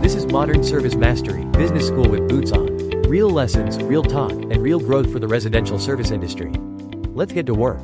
This is Modern Service Mastery, business school with boots on. Real lessons, real talk, and real growth for the residential service industry. Let's get to work.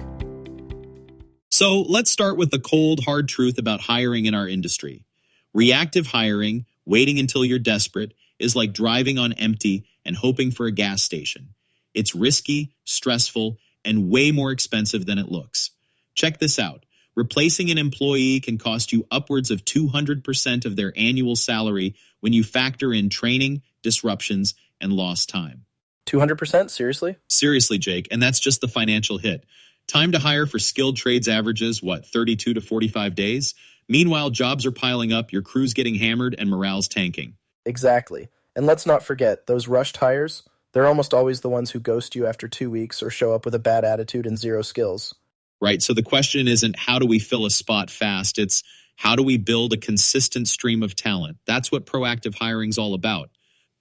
So let's start with the cold, hard truth about hiring in our industry. Reactive hiring, waiting until you're desperate, is like driving on empty and hoping for a gas station. It's risky, stressful, and way more expensive than it looks. Check this out. Replacing an employee can cost you upwards of 200% of their annual salary when you factor in training, disruptions, and lost time. 200%? Seriously? Seriously, Jake, and that's just the financial hit. Time to hire for skilled trades averages, 32 to 45 days? Meanwhile, jobs are piling up, your crew's getting hammered, and morale's tanking. Exactly. And let's not forget, those rushed hires, they're almost always the ones who ghost you after 2 weeks or show up with a bad attitude and zero skills. Right, so the question isn't how do we fill a spot fast, it's how do we build a consistent stream of talent? That's what proactive hiring's all about.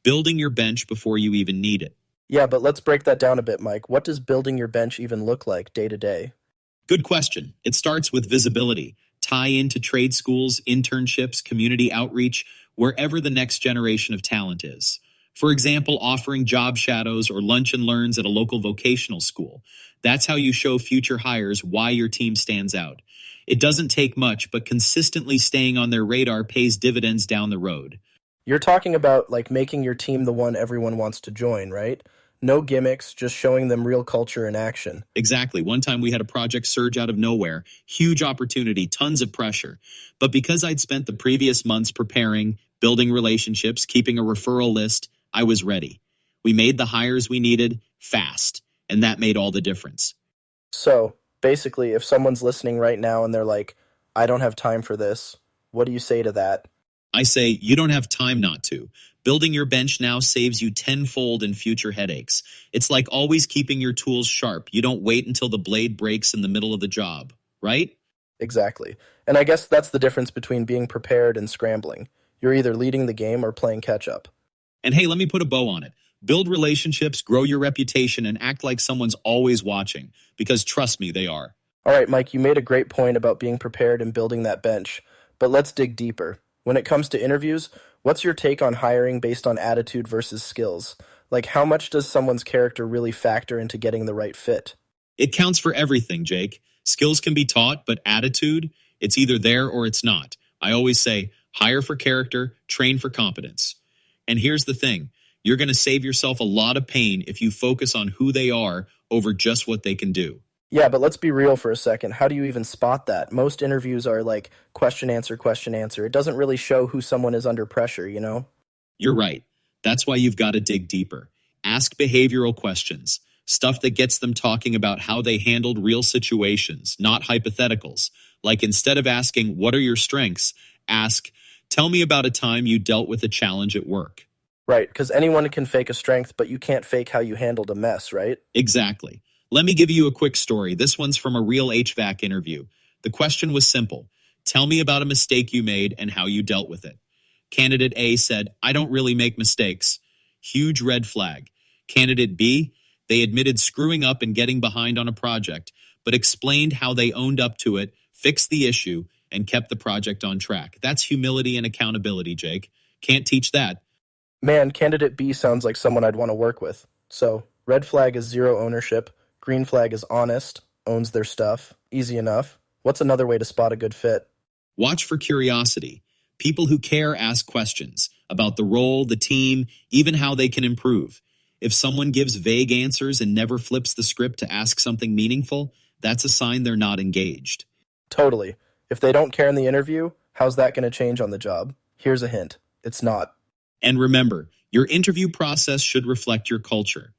Building your bench before you even need it. Yeah, but let's break that down a bit, Mike. What does building your bench even look like day to day? Good question. It starts with visibility. Tie into trade schools, internships, community outreach, wherever the next generation of talent is. For example, offering job shadows or lunch and learns at a local vocational school. That's how you show future hires why your team stands out. It doesn't take much, but consistently staying on their radar pays dividends down the road. You're talking about like making your team the one everyone wants to join, right? No gimmicks, just showing them real culture in action. Exactly. One time we had a project surge out of nowhere. Huge opportunity, tons of pressure. But because I'd spent the previous months preparing, building relationships, keeping a referral list, I was ready. We made the hires we needed fast, and that made all the difference. So, basically, if someone's listening right now and they're like, I don't have time for this, what do you say to that? I say, you don't have time not to. Building your bench now saves you tenfold in future headaches. It's like always keeping your tools sharp. You don't wait until the blade breaks in the middle of the job, right? Exactly. And I guess that's the difference between being prepared and scrambling. You're either leading the game or playing catch-up. And hey, let me put a bow on it. Build relationships, grow your reputation, and act like someone's always watching. Because trust me, they are. All right, Mike, you made a great point about being prepared and building that bench. But let's dig deeper. When it comes to interviews, what's your take on hiring based on attitude versus skills? Like, how much does someone's character really factor into getting the right fit? It counts for everything, Jake. Skills can be taught, but attitude, it's either there or it's not. I always say, hire for character, train for competence. And here's the thing. You're going to save yourself a lot of pain if you focus on who they are over just what they can do. Yeah, but let's be real for a second. How do you even spot that? Most interviews are like question, answer, question, answer. It doesn't really show who someone is under pressure, you know? You're right. That's why you've got to dig deeper. Ask behavioral questions, stuff that gets them talking about how they handled real situations, not hypotheticals. Like instead of asking, what are your strengths? Ask, tell me about a time you dealt with a challenge at work. Right, because anyone can fake a strength, but you can't fake how you handled a mess, right? Exactly. Let me give you a quick story. This one's from a real HVAC interview. The question was simple. Tell me about a mistake you made and how you dealt with it. Candidate A said, I don't really make mistakes. Huge red flag. Candidate B, they admitted screwing up and getting behind on a project, but explained how they owned up to it, fixed the issue, and kept the project on track. That's humility and accountability, Jake. Can't teach that. Man, candidate B sounds like someone I'd want to work with. So, red flag is zero ownership. Green flag is honest, owns their stuff. Easy enough. What's another way to spot a good fit? Watch for curiosity. People who care ask questions about the role, the team, even how they can improve. If someone gives vague answers and never flips the script to ask something meaningful, that's a sign they're not engaged. Totally. If they don't care in the interview, how's that going to change on the job? Here's a hint. It's not. And remember, your interview process should reflect your culture.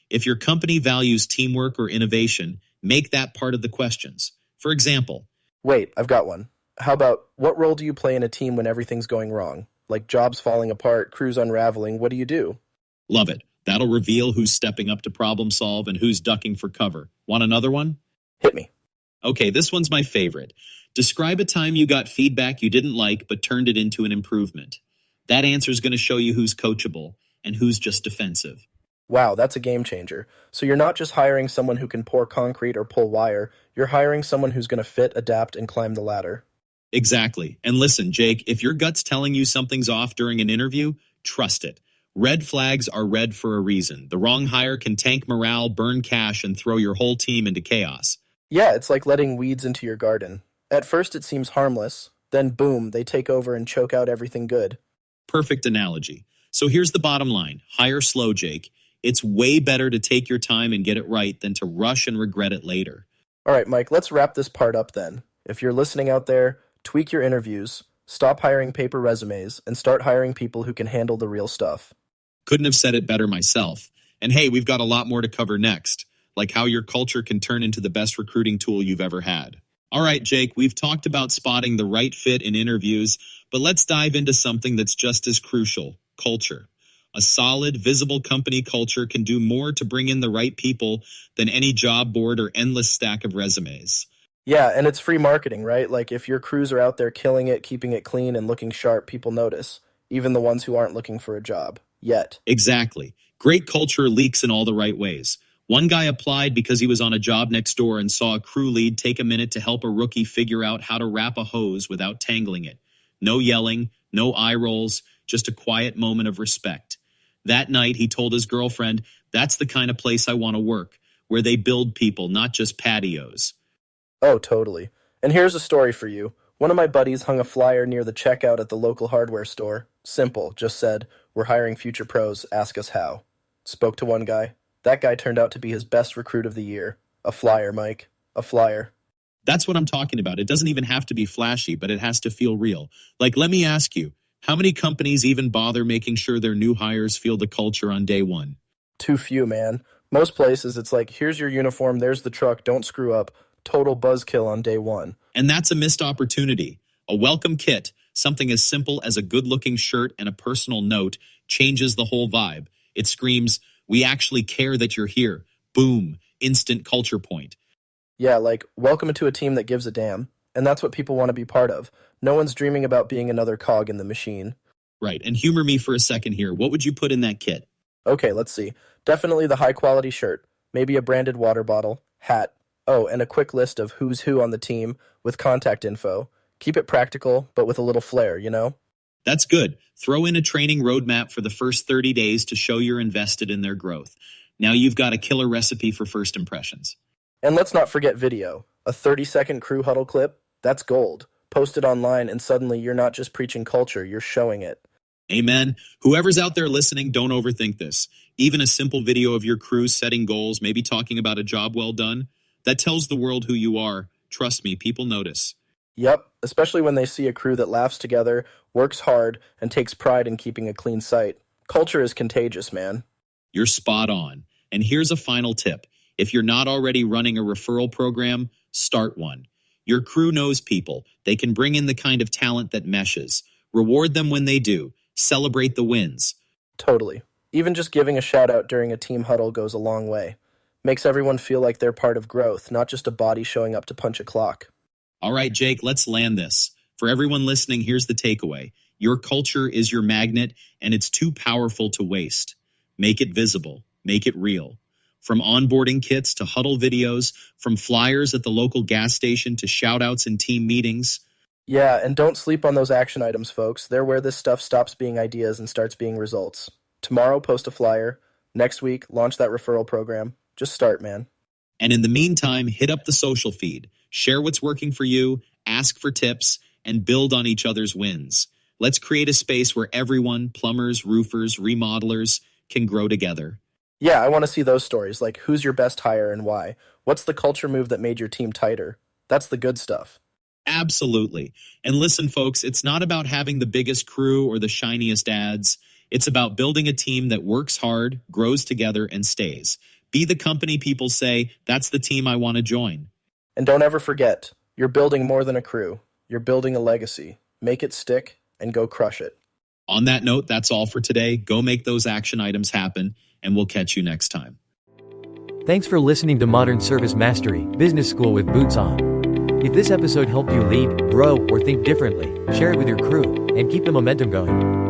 If your company values teamwork or innovation, make that part of the questions. For example, wait, I've got one. How about, what role do you play in a team when everything's going wrong? Like jobs falling apart, crews unraveling, what do you do? Love it. That'll reveal who's stepping up to problem solve and who's ducking for cover. Want another one? Hit me. Okay, this one's my favorite. Describe a time you got feedback you didn't like but turned it into an improvement. That answer is going to show you who's coachable and who's just defensive. Wow, that's a game changer. So you're not just hiring someone who can pour concrete or pull wire, you're hiring someone who's going to fit, adapt, and climb the ladder. Exactly. And listen, Jake, if your gut's telling you something's off during an interview, trust it. Red flags are red for a reason. The wrong hire can tank morale, burn cash, and throw your whole team into chaos. Yeah, it's like letting weeds into your garden. At first it seems harmless, then boom, they take over and choke out everything good. Perfect analogy. So here's the bottom line. Hire slow, Jake. It's way better to take your time and get it right than to rush and regret it later. All right, Mike, let's wrap this part up then. If you're listening out there, tweak your interviews, stop hiring paper resumes, and start hiring people who can handle the real stuff. Couldn't have said it better myself. And hey, we've got a lot more to cover next, like how your culture can turn into the best recruiting tool you've ever had. All right, Jake, we've talked about spotting the right fit in interviews, but let's dive into something that's just as crucial, culture. A solid, visible company culture can do more to bring in the right people than any job board or endless stack of resumes. Yeah, and it's free marketing, right? Like if your crews are out there killing it, keeping it clean, and looking sharp, people notice, even the ones who aren't looking for a job. Yet. Exactly. Great culture leaks in all the right ways. One guy applied because he was on a job next door and saw a crew lead take a minute to help a rookie figure out how to wrap a hose without tangling it. No yelling, no eye rolls, just a quiet moment of respect. That night, he told his girlfriend, "That's the kind of place I want to work, where they build people, not just patios." Oh, totally. And here's a story for you. One of my buddies hung a flyer near the checkout at the local hardware store. Simple, just said, "We're hiring future pros, ask us how." Spoke to one guy. That guy turned out to be his best recruit of the year. A flyer, Mike. A flyer. That's what I'm talking about. It doesn't even have to be flashy, but it has to feel real. Like, let me ask you, how many companies even bother making sure their new hires feel the culture on day one? Too few, man. Most places, it's like, here's your uniform, there's the truck, don't screw up. Total buzzkill on day one. And that's a missed opportunity. A welcome kit, something as simple as a good-looking shirt and a personal note, changes the whole vibe. It screams, "We actually care that you're here." Boom. Instant culture point. Yeah, like, welcome to a team that gives a damn. And that's what people want to be part of. No one's dreaming about being another cog in the machine. Right. And humor me for a second here. What would you put in that kit? Okay, let's see. Definitely the high-quality shirt. Maybe a branded water bottle, hat. Oh, and a quick list of who's who on the team with contact info. Keep it practical, but with a little flair, you know? That's good. Throw in a training roadmap for the first 30 days to show you're invested in their growth. Now you've got a killer recipe for first impressions. And let's not forget video. A 30-second crew huddle clip, that's gold. Post it online and suddenly you're not just preaching culture, you're showing it. Amen. Whoever's out there listening, don't overthink this. Even a simple video of your crew setting goals, maybe talking about a job well done, that tells the world who you are. Trust me, people notice. Yep, especially when they see a crew that laughs together, works hard, and takes pride in keeping a clean site. Culture is contagious, man. You're spot on. And here's a final tip. If you're not already running a referral program, start one. Your crew knows people. They can bring in the kind of talent that meshes. Reward them when they do. Celebrate the wins. Totally. Even just giving a shout out during a team huddle goes a long way. Makes everyone feel like they're part of growth, not just a body showing up to punch a clock. All right, Jake, let's land this. For everyone listening, here's the takeaway. Your culture is your magnet, and it's too powerful to waste. Make it visible. Make it real. From onboarding kits to huddle videos, from flyers at the local gas station to shout-outs in team meetings. Yeah, and don't sleep on those action items, folks. They're where this stuff stops being ideas and starts being results. Tomorrow, post a flyer. Next week, launch that referral program. Just start, man. And in the meantime, hit up the social feed. Share what's working for you, ask for tips, and build on each other's wins. Let's create a space where everyone, plumbers, roofers, remodelers, can grow together. Yeah, I want to see those stories, like who's your best hire and why? What's the culture move that made your team tighter? That's the good stuff. Absolutely. And listen, folks, it's not about having the biggest crew or the shiniest ads. It's about building a team that works hard, grows together, and stays. Be the company people say, "That's the team I want to join." And don't ever forget, you're building more than a crew. You're building a legacy. Make it stick and go crush it. On that note, that's all for today. Go make those action items happen, and we'll catch you next time. Thanks for listening to Modern Service Mastery Business School with Boots On. If this episode helped you lead, grow, or think differently, share it with your crew and keep the momentum going.